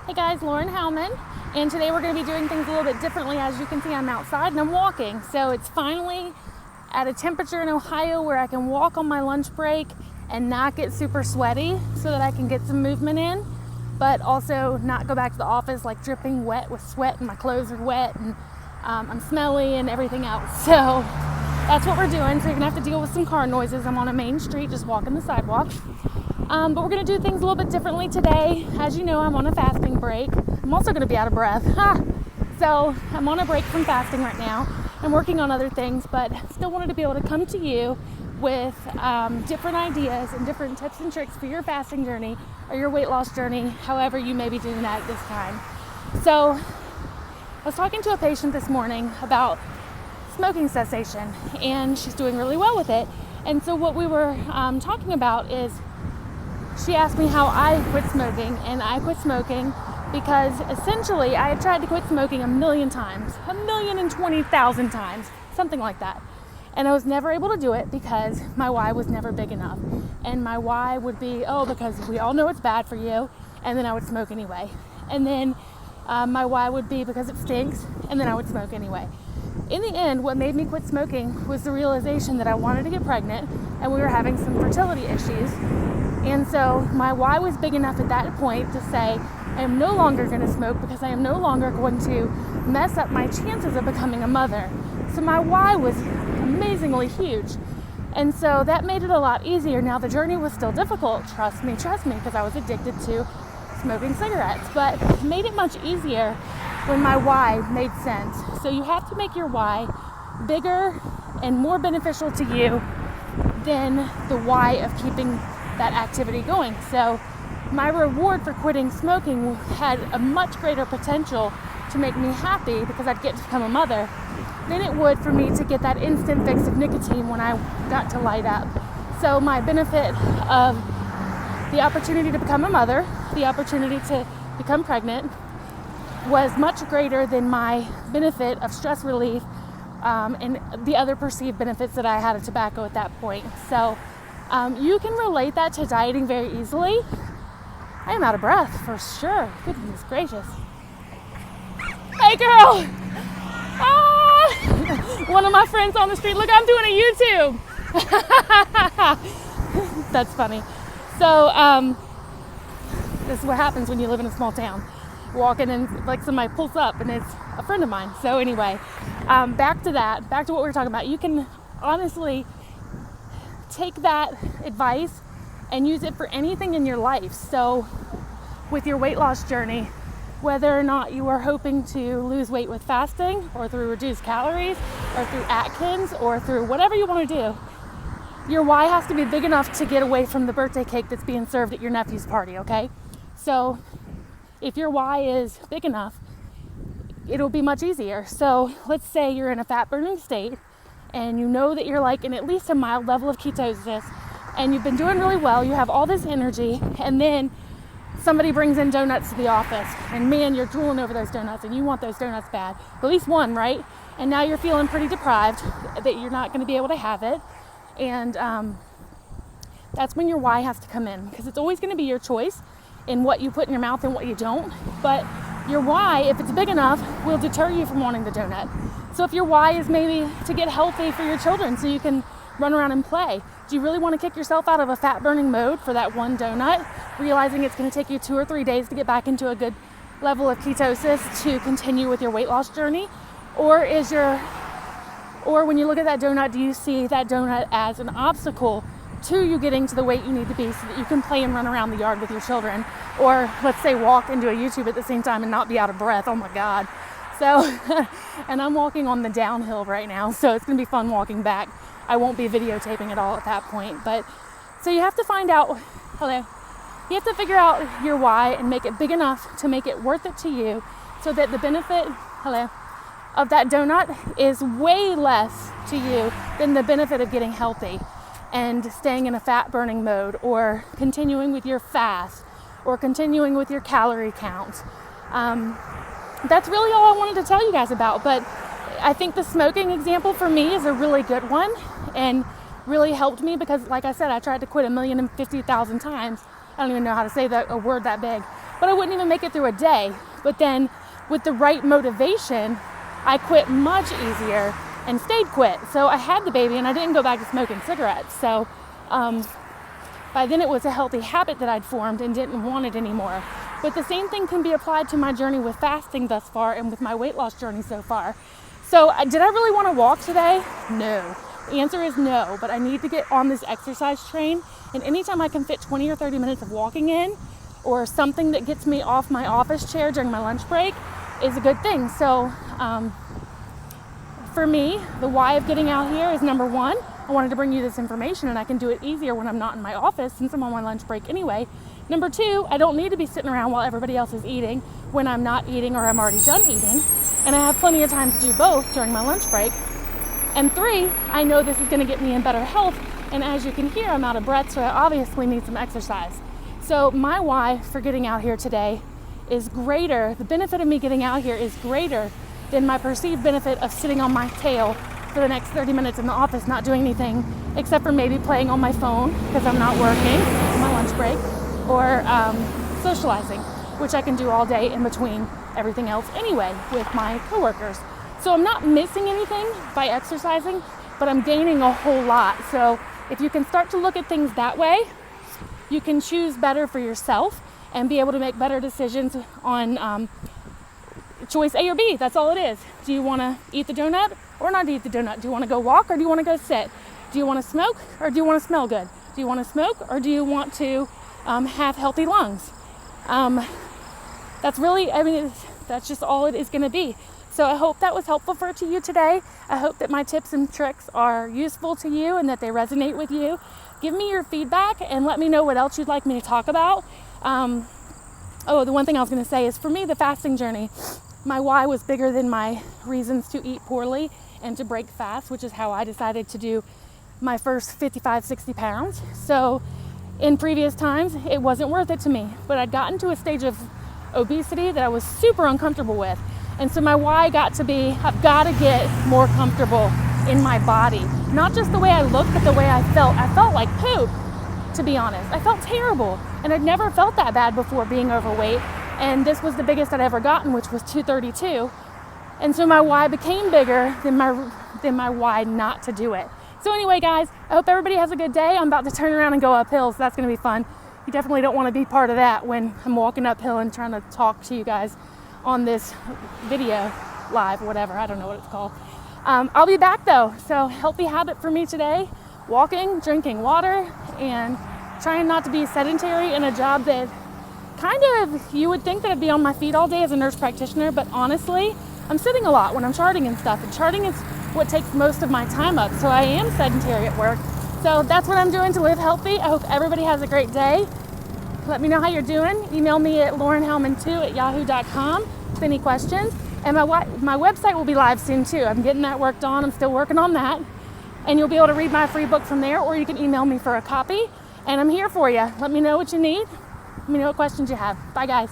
Hey guys, Lauren Howman, and today we're going to be doing things a little bit differently. As you can see, I'm outside and I'm walking, so it's finally at a temperature in Ohio where I can walk on my lunch break and not get super sweaty so that I can get some movement in, but also not go back to the office like dripping wet with sweat and my clothes are wet and I'm smelly and everything else. So that's what we're doing. So you're going to have to deal with some car noises. I'm on a main street just walking the sidewalk. But we're going to do things a little bit differently today. As you know, I'm on a fasting break. I'm also going to be out of breath. So I'm on a break from fasting right now. I'm working on other things, but still wanted to be able to come to you with different ideas and different tips and tricks for your fasting journey or your weight loss journey, however you may be doing that at this time. So I was talking to a patient this morning about smoking cessation, and she's doing really well with it. And so what we were talking about is she asked me how I quit smoking, and I quit smoking because essentially I had tried to quit smoking 1,000,000 times, 1,020,000 times, something like that. And I was never able to do it because my why was never big enough. And my why would be, because we all know it's bad for you, and then I would smoke anyway. And then my why would be because it stinks, and then I would smoke anyway. In the end, what made me quit smoking was the realization that I wanted to get pregnant and we were having some fertility issues. And so my why was big enough at that point to say, I am no longer going to smoke because I am no longer going to mess up my chances of becoming a mother. So my why was amazingly huge. And so that made it a lot easier. Now the journey was still difficult, trust me, because I was addicted to smoking cigarettes, but it made it much easier when my why made sense. So you have to make your why bigger and more beneficial to you than the why of keeping that activity going. So my reward for quitting smoking had a much greater potential to make me happy because I'd get to become a mother than it would for me to get that instant fix of nicotine when I got to light up. So my benefit of the opportunity to become a mother, the opportunity to become pregnant, was much greater than my benefit of stress relief and the other perceived benefits that I had of tobacco at that point. So you can relate that to dieting very easily. I am out of breath for sure. Goodness gracious. Hey girl! One of my friends on the street, look, I'm doing a YouTube. That's funny. So this is what happens when you live in a small town. Walking and like somebody pulls up and it's a friend of mine. So anyway, back to what we were talking about. You can honestly take that advice and use it for anything in your life. So with your weight loss journey, whether or not you are hoping to lose weight with fasting or through reduced calories or through Atkins or through whatever you want to do, your why has to be big enough to get away from the birthday cake that's being served at your nephew's party, okay? So if your why is big enough, it'll be much easier. So let's say you're in a fat burning state and you know that you're like in at least a mild level of ketosis and you've been doing really well, you have all this energy, and then somebody brings in donuts to the office and man, you're drooling over those donuts and you want those donuts bad, at least one, right? And now you're feeling pretty deprived that you're not going to be able to have it. And that's when your why has to come in, because it's always going to be your choice in what you put in your mouth and what you don't. But your why, if it's big enough, will deter you from wanting the donut. So if your why is maybe to get healthy for your children so you can run around and play, do you really want to kick yourself out of a fat burning mode for that one donut, realizing it's going to take you 2 or 3 days to get back into a good level of ketosis to continue with your weight loss journey? Or when you look at that donut, do you see that donut as an obstacle to you getting to the weight you need to be so that you can play and run around the yard with your children, or let's say walk and do a YouTube at the same time and not be out of breath? Oh my God. So, and I'm walking on the downhill right now, so it's going to be fun walking back. I won't be videotaping at all at that point, but so you have to find out, you have to figure out your why and make it big enough to make it worth it to you so that the benefit, of that donut is way less to you than the benefit of getting healthy and staying in a fat burning mode, or continuing with your fast, or continuing with your calorie count. That's really all I wanted to tell you guys about, but I think the smoking example for me is a really good one and really helped me because, like I said, I tried to quit 1,050,000 times. I don't even know how to say that, a word that big. but I wouldn't even make it through a day. But then with the right motivation, I quit much easier and stayed quit. So I had the baby and I didn't go back to smoking cigarettes. So by then it was a healthy habit that I'd formed and didn't want it anymore. But the same thing can be applied to my journey with fasting thus far and with my weight loss journey so far. So did I really want to walk today? No. The answer is no, but I need to get on this exercise train, and anytime I can fit 20 or 30 minutes of walking in or something that gets me off my office chair during my lunch break is a good thing. So for me, the why of getting out here is number one, I wanted to bring you this information and I can do it easier when I'm not in my office since I'm on my lunch break anyway. Number two, I don't need to be sitting around while everybody else is eating when I'm not eating or I'm already done eating. And I have plenty of time to do both during my lunch break. And three, I know this is going to get me in better health. And as you can hear, I'm out of breath, so I obviously need some exercise. So my why for getting out here today is greater. The benefit of me getting out here is greater than my perceived benefit of sitting on my tail for the next 30 minutes in the office, not doing anything except for maybe playing on my phone because I'm not working on my lunch break, or socializing, which I can do all day in between everything else anyway with my coworkers. So I'm not missing anything by exercising, but I'm gaining a whole lot. So if you can start to look at things that way, you can choose better for yourself and be able to make better decisions on choice A or B. That's all it is. Do you want to eat the donut or not eat the donut? Do you want to go walk or do you want to go sit? Do you want to smoke or do you want to smell good? Do you want to smoke or do you want to have healthy lungs? That's really, that's just all it is going to be. So I hope that was helpful to you today. I hope that my tips and tricks are useful to you and that they resonate with you. Give me your feedback and let me know what else you'd like me to talk about. The one thing I was going to say is, for me, the fasting journey, my why was bigger than my reasons to eat poorly and to break fast, which is how I decided to do my first 55, 60 pounds. So in previous times, it wasn't worth it to me, but I'd gotten to a stage of obesity that I was super uncomfortable with. And so my why got to be, I've got to get more comfortable in my body. Not just the way I looked, but the way I felt. I felt like poop, to be honest. I felt terrible. And I'd never felt that bad before being overweight. And this was the biggest I'd ever gotten, which was 232. And so my why became bigger than my why not to do it. So anyway, guys, I hope everybody has a good day. I'm about to turn around and go uphill, so that's going to be fun. You definitely don't want to be part of that when I'm walking uphill and trying to talk to you guys on this video live, whatever. I don't know what it's called. I'll be back though. So healthy habit for me today, walking, drinking water, and trying not to be sedentary in a job that kind of, you would think that I'd be on my feet all day as a nurse practitioner, but honestly, I'm sitting a lot when I'm charting and stuff, and charting is what takes most of my time up. So I am sedentary at work. So that's what I'm doing to live healthy. I hope everybody has a great day. Let me know how you're doing. Email me at laurenhellman2@yahoo.com with any questions. And my website will be live soon too. I'm getting that worked on. I'm still working on that. And you'll be able to read my free book from there, or you can email me for a copy. And I'm here for you. Let me know what you need. Let me know what questions you have. Bye, guys.